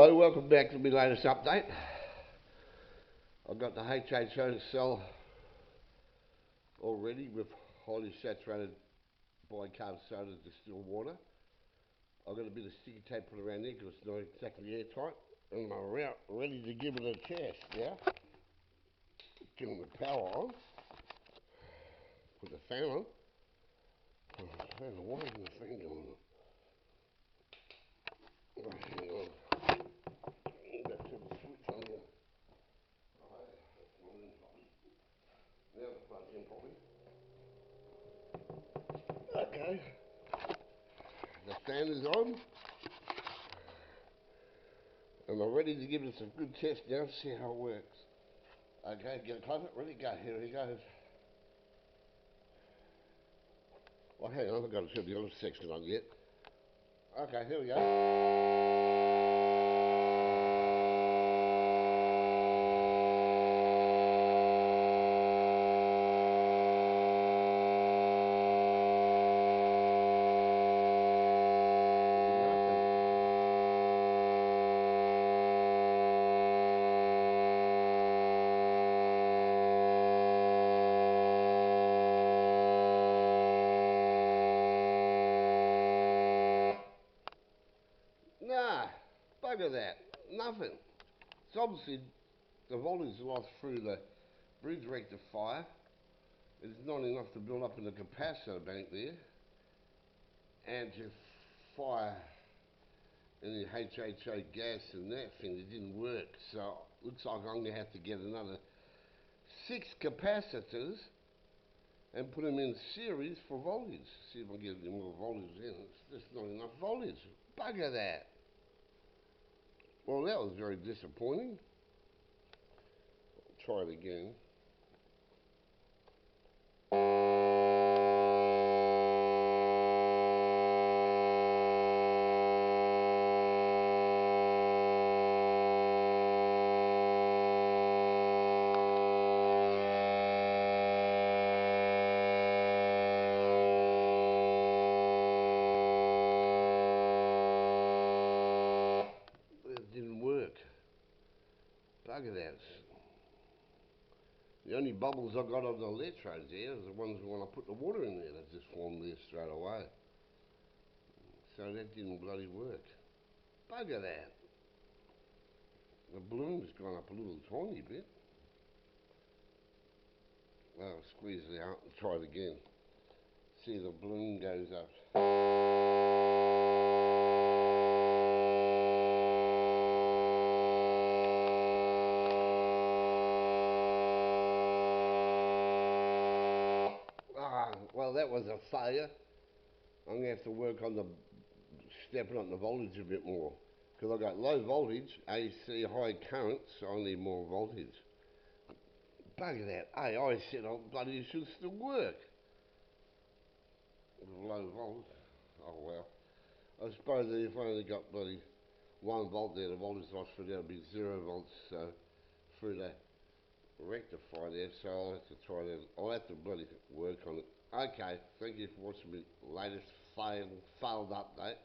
Hello, welcome back to my latest update. I've got the HHO cell all ready with highly saturated bicarb soda distilled water. I've got a bit of sticky tape put around there because it's not exactly airtight, and I'm ready to give it a test now. Turn the power on, put the fan on. Why isn't the fan going on? Hang on. Let's turn the switch on here. Now the plug's in properly. Okay. The fan is on. And I'm ready to give it a good test now, see how it works. Okay, get it closer, ready, go, here he goes. Oh, hang on, I've got to turn the other section on yet. Okay, here we go. Nah, bugger that, nothing. It's obviously the voltage lost through the bridge rectifier. It's not enough to build up in the capacitor bank there and to fire any HHO gas in that thing. It didn't work, so looks like I'm going to have to get another 6 capacitors and put them in series for voltage. See if I can get any more voltage in. It's just not enough voltage. Bugger that. Well, that was very disappointing. I'll try it again. It didn't work. Bugger that. The only bubbles I got on the electrodes there are the ones when I put the water in there that just formed there straight away. So that didn't bloody work. Bugger that. The balloon's gone up a little tiny bit. Well, I'll squeeze it out and try it again. See, the balloon goes up. Well, that was a failure. I'm going to have to work on the stepping up the voltage a bit more because I've got low voltage, AC, high current, so I need more voltage. Bugger that. Hey, I said, oh, bloody, it should still work. Low voltage. Oh, well. I suppose that if I only got bloody 1 volt there, the voltage loss for that would be 0 volts, so through the rectify there, so I'll have to try that. I'll have to bloody work on it. Okay, thank you for watching my latest failed update.